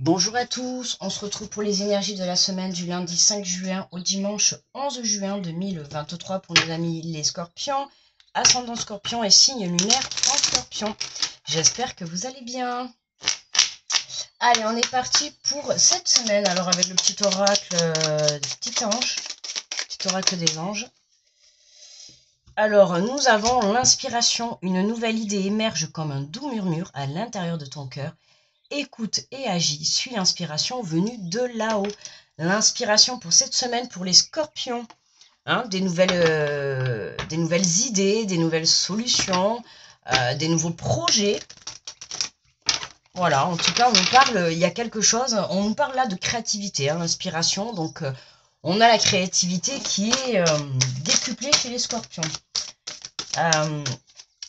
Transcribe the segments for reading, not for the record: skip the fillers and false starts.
Bonjour à tous, on se retrouve pour les énergies de la semaine du lundi 5 juin au dimanche 11 juin 2023 pour nos amis les scorpions, ascendant scorpion et signe lunaire en scorpion. J'espère que vous allez bien. Allez, on est parti pour cette semaine, alors avec le petit oracle du petit ange, petit oracle des anges. Alors, nous avons l'inspiration, une nouvelle idée émerge comme un doux murmure à l'intérieur de ton cœur. Écoute et agis, suis l'inspiration venue de là-haut. L'inspiration pour cette semaine pour les scorpions. Hein, des nouvelles idées, des nouvelles solutions, des nouveaux projets. Voilà, en tout cas, on nous parle, il y a quelque chose, on nous parle là de créativité, hein, l'inspiration. Donc, on a la créativité qui est décuplée chez les scorpions.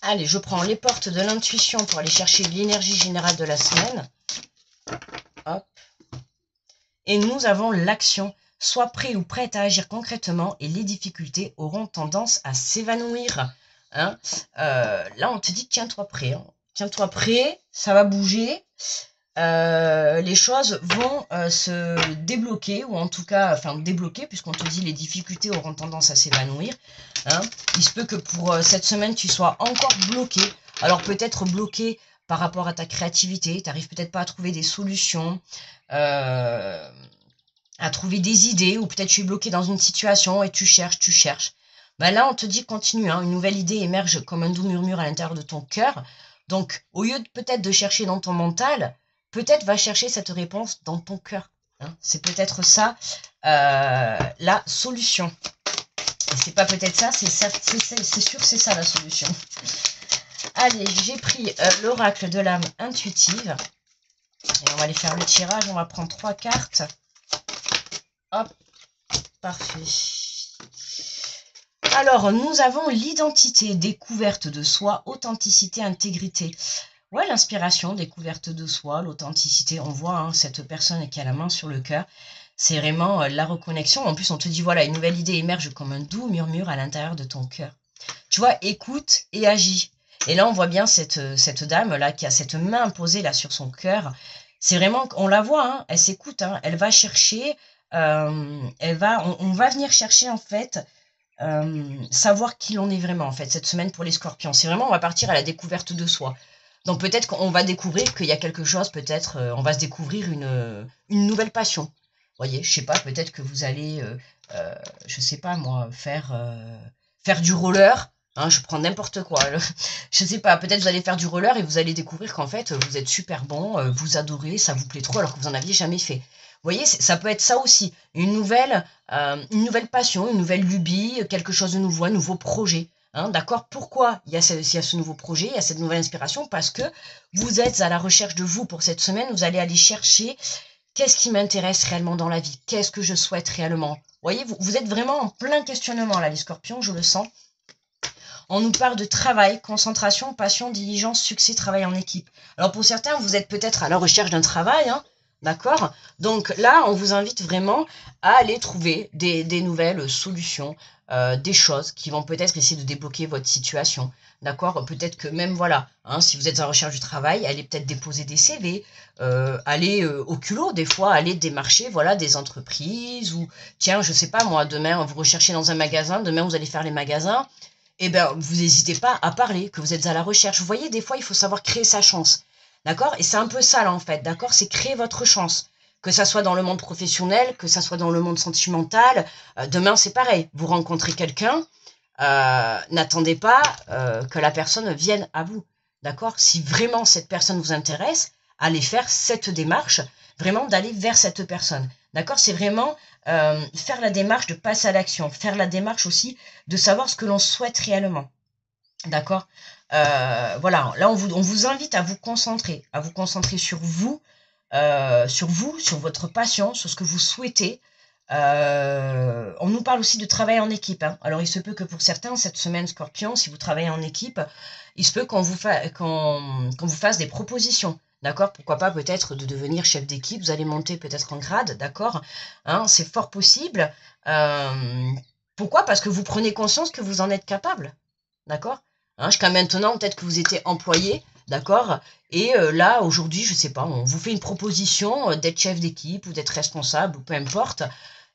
Allez, je prends les portes de l'intuition pour aller chercher l'énergie générale de la semaine. Hop. Et nous avons l'action. Sois prêt ou prête à agir concrètement et les difficultés auront tendance à s'évanouir. Hein, là, on te dit tiens-toi prêt. Hein. Tiens-toi prêt, ça va bouger. Les choses vont se débloquer, ou en tout cas, enfin débloquer, puisqu'on te dit les difficultés auront tendance à s'évanouir. Hein. Il se peut que pour cette semaine, tu sois encore bloqué. Alors peut-être bloqué par rapport à ta créativité, tu n'arrives peut-être pas à trouver des solutions, à trouver des idées, ou peut-être tu es bloqué dans une situation et tu cherches. Ben là, on te dit continue, hein, une nouvelle idée émerge comme un doux murmure à l'intérieur de ton cœur. Donc, au lieu peut-être de chercher dans ton mental, peut-être va chercher cette réponse dans ton cœur. Hein. C'est peut-être ça la solution. Et c'est pas peut-être ça, c'est sûr, c'est ça la solution. Allez, j'ai pris l'oracle de l'âme intuitive. Et on va aller faire le tirage. On va prendre 3 cartes. Hop, parfait. Alors, nous avons l'identité, découverte de soi, authenticité, intégrité. Ouais, l'inspiration, découverte de soi, l'authenticité. On voit hein, cette personne qui a la main sur le cœur. C'est vraiment la reconnexion. En plus, on te dit, voilà, une nouvelle idée émerge comme un doux murmure à l'intérieur de ton cœur. Tu vois, écoute et agis. Et là, on voit bien cette dame-là qui a cette main posée là sur son cœur. C'est vraiment, on la voit, hein, elle s'écoute, hein, elle va chercher, on va venir chercher en fait, savoir qui l'on est vraiment en fait, cette semaine pour les scorpions. C'est vraiment, on va partir à la découverte de soi. Donc peut-être qu'on va découvrir qu'il y a quelque chose, peut-être, on va se découvrir une nouvelle passion. Vous voyez, je sais pas, peut-être que vous allez, je sais pas moi, faire du roller. Hein, je prends n'importe quoi. Je sais pas, peut-être vous allez faire du roller et vous allez découvrir qu'en fait, vous êtes super bon, vous adorez, ça vous plaît trop alors que vous en aviez jamais fait. Vous voyez, ça peut être ça aussi, une nouvelle passion, une nouvelle lubie, quelque chose de nouveau, un nouveau projet. Hein, d'accord? Pourquoi il y a ce nouveau projet, il y a cette nouvelle inspiration? Parce que vous êtes à la recherche de vous pour cette semaine, vous allez aller chercher qu'est-ce qui m'intéresse réellement dans la vie? Qu'est-ce que je souhaite réellement? Vous voyez, vous êtes vraiment en plein questionnement là, les scorpions, je le sens. On nous parle de travail, concentration, passion, diligence, succès, travail en équipe. Alors pour certains, vous êtes peut-être à la recherche d'un travail, hein, d'accord? Donc là, on vous invite vraiment à aller trouver des nouvelles solutions, des choses qui vont peut-être essayer de débloquer votre situation. D'accord? Peut-être que même, voilà, hein, si vous êtes en recherche du travail, allez peut-être déposer des CV, aller au culot, des fois, aller démarcher, voilà, des entreprises, ou, tiens, je sais pas, moi, demain, vous recherchez dans un magasin, demain, vous allez faire les magasins, eh bien, vous n'hésitez pas à parler, que vous êtes à la recherche. Vous voyez, des fois, il faut savoir créer sa chance. D'accord? Et c'est un peu ça, là, en fait. D'accord? C'est créer votre chance. Que ça soit dans le monde professionnel, que ça soit dans le monde sentimental. Demain, c'est pareil. Vous rencontrez quelqu'un, n'attendez pas que la personne vienne à vous. D'accord? Si vraiment cette personne vous intéresse, allez faire cette démarche, vraiment d'aller vers cette personne. D'accord? C'est vraiment faire la démarche de passer à l'action, faire la démarche aussi de savoir ce que l'on souhaite réellement. D'accord? Voilà, là on vous invite à vous concentrer sur vous, sur votre passion, sur ce que vous souhaitez. On nous parle aussi de travail en équipe. Hein. Alors il se peut que pour certains, cette semaine Scorpion, si vous travaillez en équipe, il se peut qu'on vous fasse des propositions. D'accord? Pourquoi pas peut-être de devenir chef d'équipe, vous allez monter peut-être en grade, d'accord? Hein, c'est fort possible. Pourquoi? Parce que vous prenez conscience que vous en êtes capable. D'accord? Hein, jusqu'à maintenant, peut-être que vous étiez employé, d'accord? Et là, aujourd'hui, je sais pas, on vous fait une proposition d'être chef d'équipe ou d'être responsable, ou peu importe.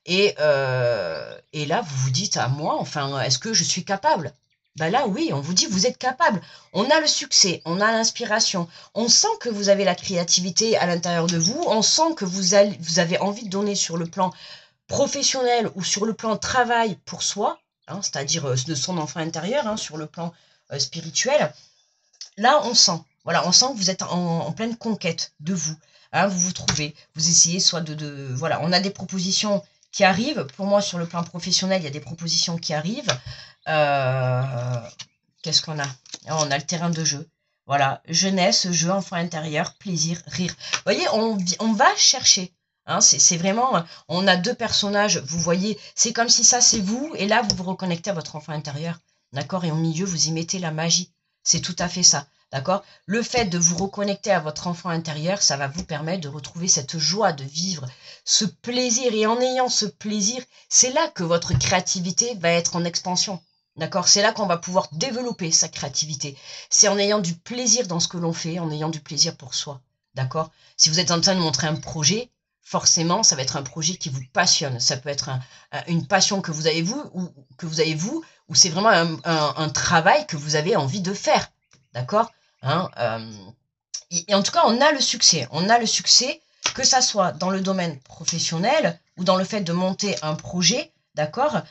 Et là, vous vous dites à moi, enfin, est-ce que je suis capable? Ben là, oui, on vous dit, vous êtes capable. On a le succès, on a l'inspiration. On sent que vous avez la créativité à l'intérieur de vous. On sent que vous avez envie de donner sur le plan professionnel ou sur le plan travail pour soi, hein, c'est-à-dire de son enfant intérieur, hein, sur le plan spirituel. Là, on sent. Voilà, on sent que vous êtes en pleine conquête de vous. Hein, vous vous trouvez, vous essayez soit voilà, on a des propositions qui arrivent. Pour moi, sur le plan professionnel, il y a des propositions qui arrivent. Qu'est-ce qu'on a? On a le terrain de jeu. Voilà, jeunesse, jeu, enfant intérieur, plaisir, rire. Vous voyez, on va chercher. Hein, c'est vraiment, on a deux personnages, vous voyez, c'est comme si ça c'est vous, et là vous vous reconnectez à votre enfant intérieur. D'accord? Et au milieu, vous y mettez la magie. C'est tout à fait ça. D'accord? Le fait de vous reconnecter à votre enfant intérieur, ça va vous permettre de retrouver cette joie de vivre, ce plaisir. Et en ayant ce plaisir, c'est là que votre créativité va être en expansion. D'accord? C'est là qu'on va pouvoir développer sa créativité. C'est en ayant du plaisir dans ce que l'on fait, en ayant du plaisir pour soi. D'accord? Si vous êtes en train de montrer un projet, forcément, ça va être un projet qui vous passionne. Ça peut être une passion que vous avez ou c'est vraiment un travail que vous avez envie de faire. D'accord? Hein, et en tout cas, on a le succès. On a le succès, que ça soit dans le domaine professionnel ou dans le fait de monter un projet, d'accord?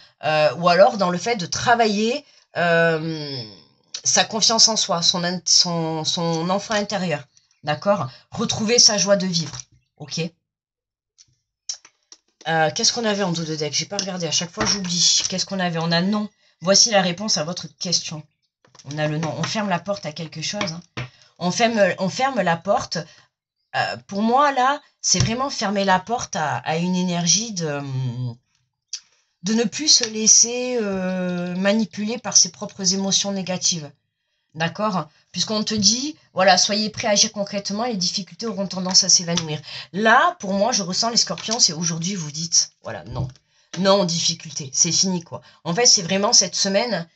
Ou alors dans le fait de travailler sa confiance en soi, son enfant intérieur, d'accord? Retrouver sa joie de vivre, ok? Qu'est-ce qu'on avait en dos de deck? J'ai pas regardé, à chaque fois j'oublie. Qu'est-ce qu'on avait? On a non. Voici la réponse à votre question. On a le non. On ferme la porte à quelque chose. Hein. On ferme la porte. Pour moi, là, c'est vraiment fermer la porte à une énergie de ne plus se laisser manipuler par ses propres émotions négatives. D'accord? Puisqu'on te dit, voilà, soyez prêts à agir concrètement, les difficultés auront tendance à s'évanouir. Là, pour moi, je ressens les scorpions, c'est aujourd'hui, vous dites, voilà, non. Non, difficulté, c'est fini, quoi. En fait, c'est vraiment cette semaine,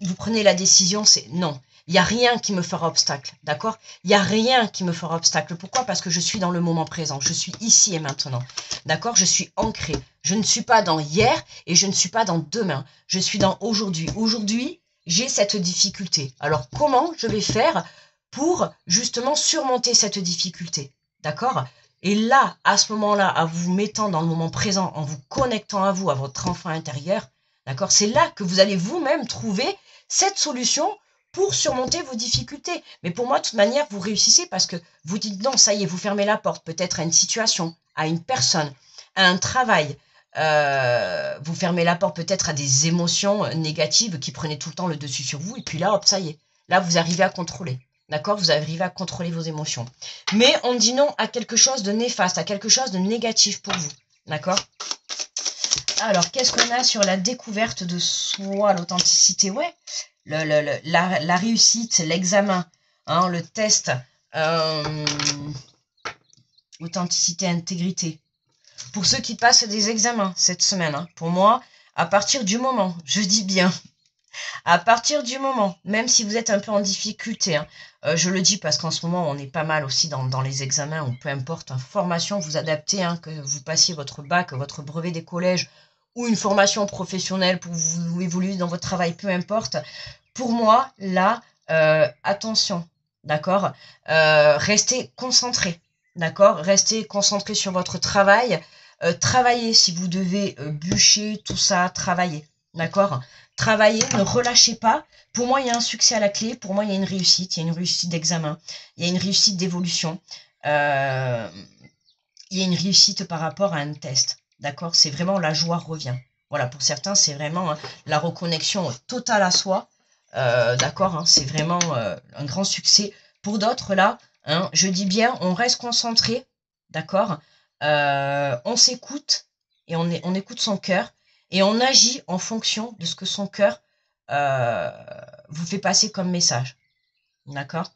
vous prenez la décision, c'est non. Il n'y a rien qui me fera obstacle, d'accord? Il n'y a rien qui me fera obstacle. Pourquoi? Parce que je suis dans le moment présent. Je suis ici et maintenant, d'accord? Je suis ancrée. Je ne suis pas dans hier et je ne suis pas dans demain. Je suis dans aujourd'hui. Aujourd'hui, j'ai cette difficulté. Alors, comment je vais faire pour justement surmonter cette difficulté? D'accord? Et là, à ce moment-là, en vous mettant dans le moment présent, en vous connectant à vous, à votre enfant intérieur, d'accord? C'est là que vous allez vous-même trouver cette solution pour surmonter vos difficultés. Mais pour moi, de toute manière, vous réussissez parce que vous dites non, ça y est, vous fermez la porte peut-être à une situation, à une personne, à un travail, vous fermez la porte peut-être à des émotions négatives qui prenaient tout le temps le dessus sur vous, et puis là, hop, ça y est. Là, vous arrivez à contrôler. D'accord? Vous arrivez à contrôler vos émotions. Mais on dit non à quelque chose de néfaste, à quelque chose de négatif pour vous. D'accord? Alors, qu'est-ce qu'on a sur la découverte de soi, l'authenticité? Ouais, la réussite, l'examen, hein, le test, authenticité, intégrité. Pour ceux qui passent des examens cette semaine, hein, pour moi, à partir du moment, je dis bien, à partir du moment, même si vous êtes un peu en difficulté, hein, je le dis parce qu'en ce moment, on est pas mal aussi dans les examens, ou peu importe, hein, formation, vous adaptez, hein, que vous passiez votre bac, votre brevet des collèges, ou une formation professionnelle pour vous évoluer dans votre travail, peu importe. Pour moi, là, attention, d'accord? Restez concentré, d'accord? Restez concentré sur votre travail. Travaillez si vous devez bûcher, tout ça, travaillez, d'accord? Travaillez, ne relâchez pas. Pour moi, il y a un succès à la clé. Pour moi, il y a une réussite. Il y a une réussite d'examen. Il y a une réussite d'évolution. Il y a une réussite par rapport à un test. D'accord? C'est vraiment la joie revient. Voilà, pour certains, c'est vraiment hein, la reconnexion totale à soi. D'accord? Hein, c'est vraiment un grand succès. Pour d'autres, là, hein, je dis bien, on reste concentré. D'accord? On s'écoute et on écoute son cœur. Et on agit en fonction de ce que son cœur vous fait passer comme message. D'accord?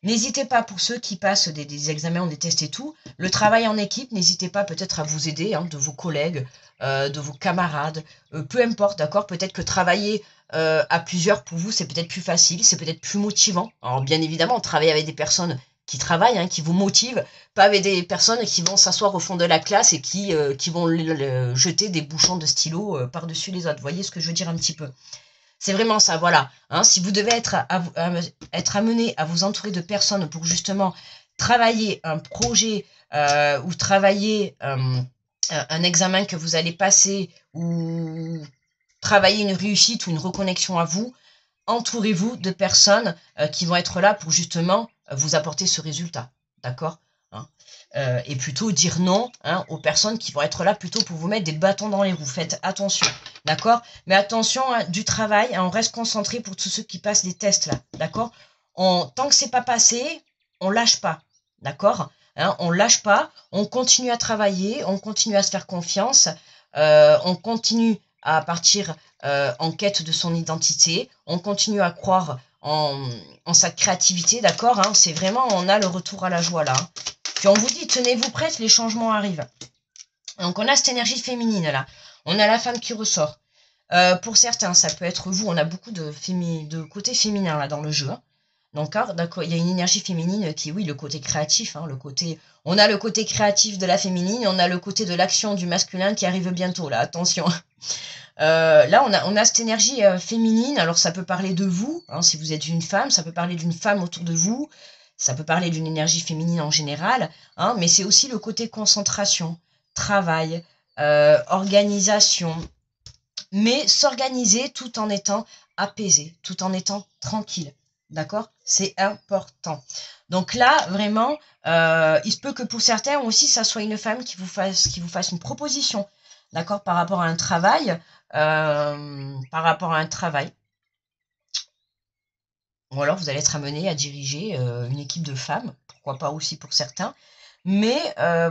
N'hésitez pas, pour ceux qui passent des examens, des tests et tout, le travail en équipe, n'hésitez pas peut-être à vous aider, hein, de vos collègues, de vos camarades, peu importe, d'accord? Peut-être que travailler à plusieurs, pour vous, c'est peut-être plus facile, c'est peut-être plus motivant. Alors, bien évidemment, travailler avec des personnes qui travaillent, hein, qui vous motivent, pas avec des personnes qui vont s'asseoir au fond de la classe et qui vont jeter des bouchons de stylo par-dessus les autres. Vous voyez ce que je veux dire un petit peu? C'est vraiment ça, voilà. Hein, si vous devez être amené à vous entourer de personnes pour justement travailler un projet ou travailler un examen que vous allez passer ou travailler une réussite ou une reconnexion à vous, entourez-vous de personnes qui vont être là pour justement vous apporter ce résultat. D'accord, hein, et plutôt dire non, hein, aux personnes qui vont être là plutôt pour vous mettre des bâtons dans les roues. Faites attention, d'accord? Mais attention, hein, du travail, hein, on reste concentré pour tous ceux qui passent des tests là, d'accord? Tant que c'est pas passé, on lâche pas, d'accord? Hein, on lâche pas, on continue à travailler, on continue à se faire confiance, on continue à partir en quête de son identité, on continue à croire en sa créativité, d'accord, hein, c'est vraiment, on a le retour à la joie là. Hein. Puis on vous dit, tenez-vous prête, les changements arrivent. Donc on a cette énergie féminine là, on a la femme qui ressort. Pour certains, ça peut être vous, on a beaucoup de côté féminin là dans le jeu. Hein. Donc d'accord, il y a une énergie féminine qui, oui, le côté créatif, hein, on a le côté créatif de la féminine, on a le côté de l'action du masculin qui arrive bientôt là, attention. Là, on a cette énergie féminine, alors ça peut parler de vous, hein, si vous êtes une femme, ça peut parler d'une femme autour de vous, ça peut parler d'une énergie féminine en général, hein, mais c'est aussi le côté concentration, travail, organisation, mais s'organiser tout en étant apaisé, tout en étant tranquille, d'accord? C'est important. Donc là, vraiment, il se peut que pour certains aussi, ça soit une femme qui vous fasse une proposition, d'accord, par rapport à un travail, ou alors vous allez être amené à diriger une équipe de femmes, pourquoi pas aussi pour certains. Mais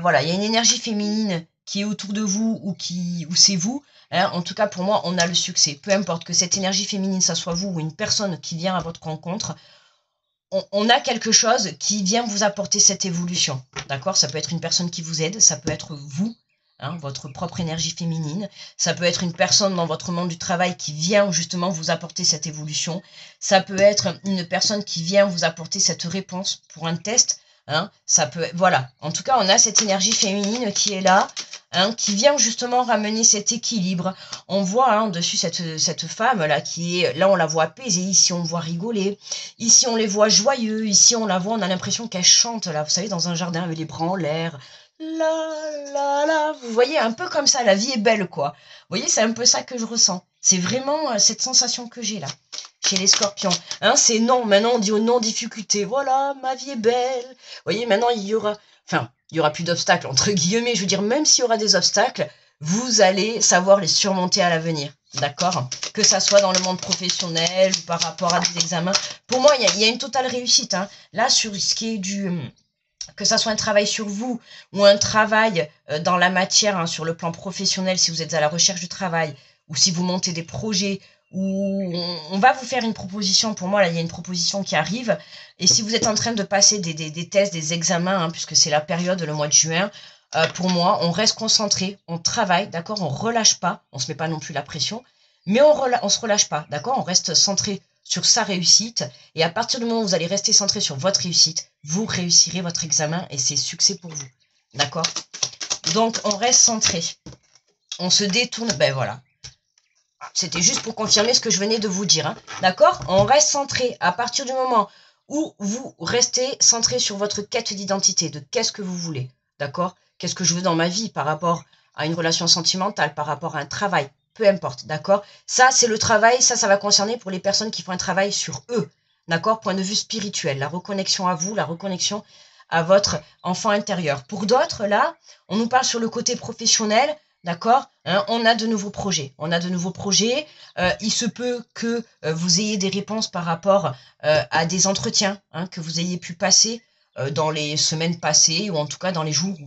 voilà, il y a une énergie féminine qui est autour de vous ou c'est vous. Hein. En tout cas, pour moi, on a le succès. Peu importe que cette énergie féminine, ça soit vous ou une personne qui vient à votre rencontre, on a quelque chose qui vient vous apporter cette évolution. D'accord? Ça peut être une personne qui vous aide, ça peut être vous. Hein, votre propre énergie féminine. Ça peut être une personne dans votre monde du travail qui vient justement vous apporter cette évolution. Ça peut être une personne qui vient vous apporter cette réponse pour un test. Hein, ça peut, voilà. En tout cas, on a cette énergie féminine qui est là, hein, qui vient justement ramener cet équilibre. On voit hein, dessus cette femme là qui est, là on la voit apaisée, ici on le voit rigoler, ici on les voit joyeux, ici on la voit, on a l'impression qu'elle chante là, vous savez, dans un jardin avec les bras en l'air. Vous voyez, un peu comme ça, la vie est belle, quoi. Vous voyez, c'est un peu ça que je ressens. C'est vraiment cette sensation que j'ai là, chez les scorpions. Hein, c'est non, maintenant on dit au non-difficulté. Voilà, ma vie est belle. Vous voyez, maintenant il y aura plus d'obstacles, entre guillemets. Je veux dire, même s'il y aura des obstacles, vous allez savoir les surmonter à l'avenir. D'accord? Que ça soit dans le monde professionnel ou par rapport à des examens. Pour moi, il y a une totale réussite. Hein. Là, sur ce qui est que ça soit un travail sur vous ou un travail dans la matière, hein, sur le plan professionnel, si vous êtes à la recherche du travail, ou si vous montez des projets, ou on va vous faire une proposition. Pour moi, là, il y a une proposition qui arrive. Et si vous êtes en train de passer des tests, des examens, hein, puisque c'est la période, le mois de juin, pour moi, on reste concentré, on travaille, d'accord, on relâche pas, on se met pas non plus la pression, mais on se relâche pas, d'accord, on reste centré sur sa réussite, et à partir du moment où vous allez rester centré sur votre réussite, vous réussirez votre examen et c'est succès pour vous, d'accord? Donc, on reste centré, on se détourne, ben voilà, c'était juste pour confirmer ce que je venais de vous dire, hein. D'accord? On reste centré à partir du moment où vous restez centré sur votre quête d'identité, de qu'est-ce que vous voulez, d'accord? Qu'est-ce que je veux dans ma vie par rapport à une relation sentimentale, par rapport à un travail, peu importe, d'accord? Ça, c'est le travail, ça va concerner pour les personnes qui font un travail sur eux, d'accord? Point de vue spirituel, la reconnexion à vous, la reconnexion à votre enfant intérieur. Pour d'autres, là, on nous parle sur le côté professionnel, d'accord, hein, on a de nouveaux projets. Il se peut que vous ayez des réponses par rapport à des entretiens hein, que vous ayez pu passer dans les semaines passées ou en tout cas dans les jours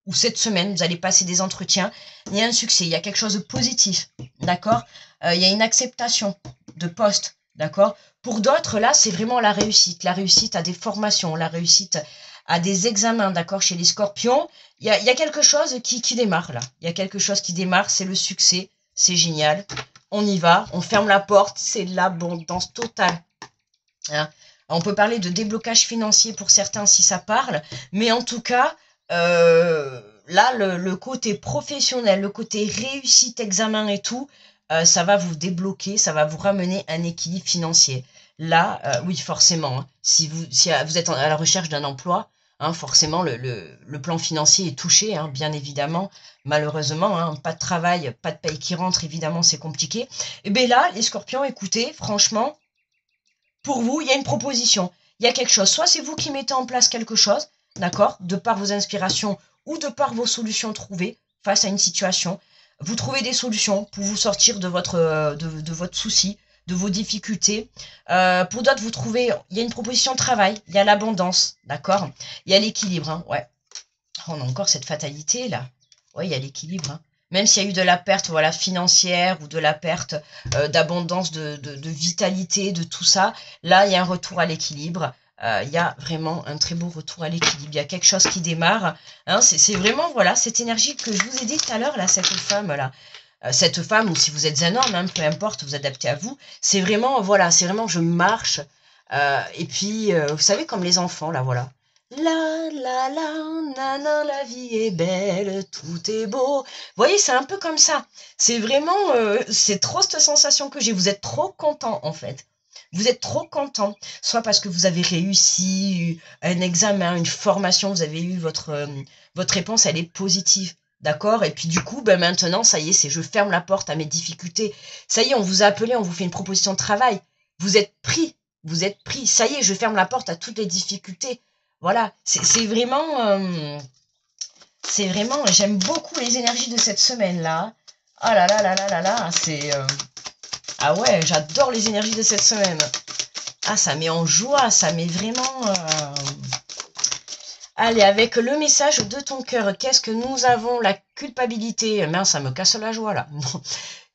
où cette semaine, vous allez passer des entretiens. Il y a un succès, il y a quelque chose de positif, d'accord. Il y a une acceptation de poste, d'accord. Pour d'autres, là, c'est vraiment la réussite à des formations, la réussite à des examens, d'accord, chez les scorpions. Il y a quelque chose qui démarre là. Il y a quelque chose qui démarre, c'est le succès, c'est génial. on y va, on ferme la porte, c'est l'abondance totale. Hein. On peut parler de déblocage financier pour certains si ça parle, mais en tout cas, là, le côté professionnel, le côté réussite, examen et tout, ça va vous débloquer, ça va vous ramener un équilibre financier. Là, oui, forcément, hein, si vous êtes à la recherche d'un emploi, hein, forcément, le plan financier est touché, hein, bien évidemment, malheureusement, hein, pas de travail, pas de paye qui rentre, évidemment, c'est compliqué. Et bien là, les scorpions, écoutez, franchement, pour vous, il y a une proposition, il y a quelque chose. Soit c'est vous qui mettez en place quelque chose, d'accord, de par vos inspirations ou de par vos solutions trouvées face à une situation. Vous trouvez des solutions pour vous sortir de votre souci, de vos difficultés. Pour d'autres, vous trouvez, il y a une proposition de travail, il y a l'abondance, d'accord. Il y a l'équilibre, hein, ouais. Oh, on a encore cette fatalité là. Ouais, il y a l'équilibre, hein. Même s'il y a eu de la perte, voilà, financière ou de la perte d'abondance, de vitalité, de tout ça, là, il y a un retour à l'équilibre. Il y a vraiment un très beau retour à l'équilibre. Il y a quelque chose qui démarre. Hein, c'est vraiment, voilà, cette énergie que je vous ai dit tout à l'heure, là, cette femme-là. Cette femme, ou si vous êtes un homme, hein, peu importe, vous adaptez à vous. C'est vraiment, voilà, c'est vraiment, je marche. Et puis, vous savez, comme les enfants, là, voilà. La la la, nana, la vie est belle, tout est beau. Vous voyez, c'est un peu comme ça. C'est vraiment, c'est trop cette sensation que j'ai. Vous êtes trop content, en fait. Vous êtes trop content. Soit parce que vous avez réussi un examen, une formation, vous avez eu votre réponse, elle est positive. D'accord? Et puis du coup, ben maintenant, ça y est, c'est je ferme la porte à mes difficultés. Ça y est, on vous a appelé, on vous fait une proposition de travail. Vous êtes pris. Vous êtes pris. Ça y est, je ferme la porte à toutes les difficultés. Voilà, c'est vraiment, j'aime beaucoup les énergies de cette semaine-là. Ah là là là là là là, ah ouais, j'adore les énergies de cette semaine. Ah, ça met en joie, ça met vraiment... Allez, avec le message de ton cœur, qu'est-ce que nous avons? La culpabilité. Mince, ça me casse la joie, là.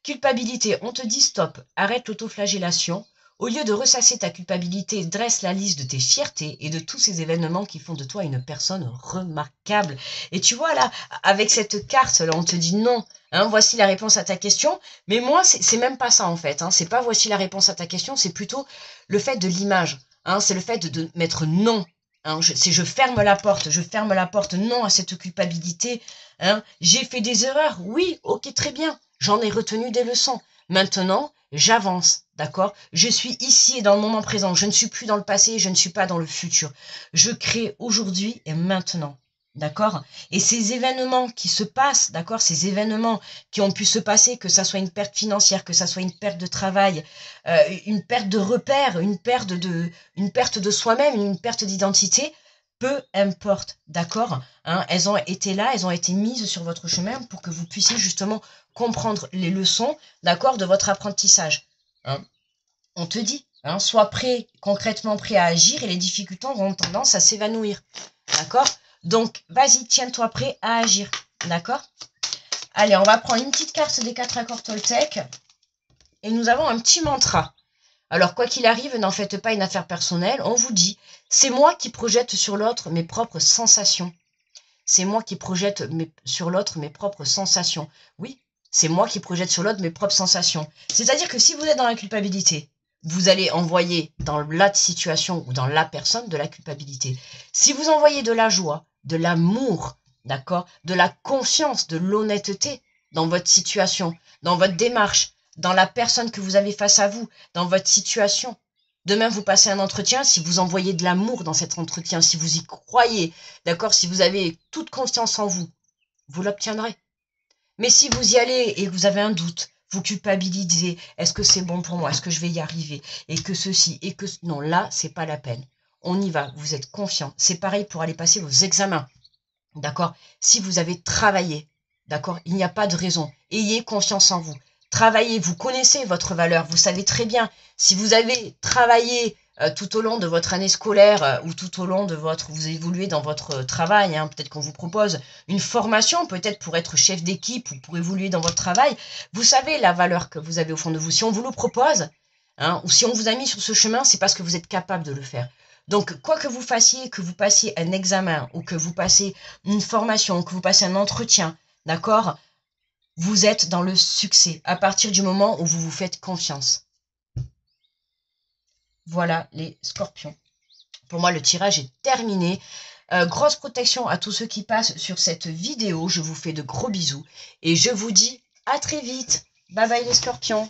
Culpabilité, on te dit stop, arrête l'autoflagellation. Au lieu de ressasser ta culpabilité, dresse la liste de tes fiertés et de tous ces événements qui font de toi une personne remarquable. Et tu vois là, avec cette carte, là, on te dit non. Hein, voici la réponse à ta question. Mais moi, c'est même pas ça en fait. Hein, c'est pas voici la réponse à ta question, c'est plutôt le fait de l'image. Hein, c'est le fait de mettre non. Hein, je ferme la porte, non à cette culpabilité. Hein, j'ai fait des erreurs, oui, ok, très bien. J'en ai retenu des leçons. Maintenant, j'avance, d'accord? Je suis ici et dans le moment présent. Je ne suis plus dans le passé, je ne suis pas dans le futur. Je crée aujourd'hui et maintenant, d'accord? Et ces événements qui se passent, d'accord? Ces événements qui ont pu se passer, que ça soit une perte financière, que ça soit une perte de travail, une perte de repères, une perte de soi-même, une perte d'identité, peu importe, d'accord? Hein, elles ont été là, elles ont été mises sur votre chemin pour que vous puissiez justement comprendre les leçons, d'accord, de votre apprentissage. Hein. On te dit, hein, sois prêt, concrètement prêt à agir et les difficultés auront tendance à s'évanouir. D'accord? Donc, vas-y, tiens-toi prêt à agir. D'accord? Allez, on va prendre une petite carte des 4 accords Toltec. Et nous avons un petit mantra. Alors, quoi qu'il arrive, n'en faites pas une affaire personnelle. On vous dit, c'est moi qui projette sur l'autre mes propres sensations. C'est moi qui projette sur l'autre mes propres sensations. Oui, c'est moi qui projette sur l'autre mes propres sensations. C'est-à-dire que si vous êtes dans la culpabilité, vous allez envoyer dans la situation ou dans la personne de la culpabilité. Si vous envoyez de la joie, de l'amour, d'accord, de la confiance, de l'honnêteté dans votre situation, dans votre démarche, dans la personne que vous avez face à vous, dans votre situation. Demain, vous passez un entretien, si vous envoyez de l'amour dans cet entretien, si vous y croyez, d'accord, si vous avez toute confiance en vous, vous l'obtiendrez. Mais si vous y allez et que vous avez un doute, vous culpabilisez, est-ce que c'est bon pour moi, est-ce que je vais y arriver, et que ceci, et que... Non, là, c'est pas la peine. On y va, vous êtes confiant. C'est pareil pour aller passer vos examens, d'accord? Si vous avez travaillé, d'accord, il n'y a pas de raison. Ayez confiance en vous. Travaillez, vous connaissez votre valeur, vous savez très bien. Si vous avez travaillé tout au long de votre année scolaire ou tout au long de vous évoluez dans votre travail, hein, peut-être qu'on vous propose une formation, peut-être pour être chef d'équipe ou pour évoluer dans votre travail, vous savez la valeur que vous avez au fond de vous. Si on vous le propose, hein, ou si on vous a mis sur ce chemin, c'est parce que vous êtes capable de le faire. Donc, quoi que vous fassiez, que vous passiez un examen ou que vous passiez une formation, ou que vous passiez un entretien, d'accord ? Vous êtes dans le succès à partir du moment où vous vous faites confiance. Voilà les scorpions. Pour moi, le tirage est terminé. Grosse protection à tous ceux qui passent sur cette vidéo. Je vous fais de gros bisous et je vous dis à très vite. Bye bye les scorpions.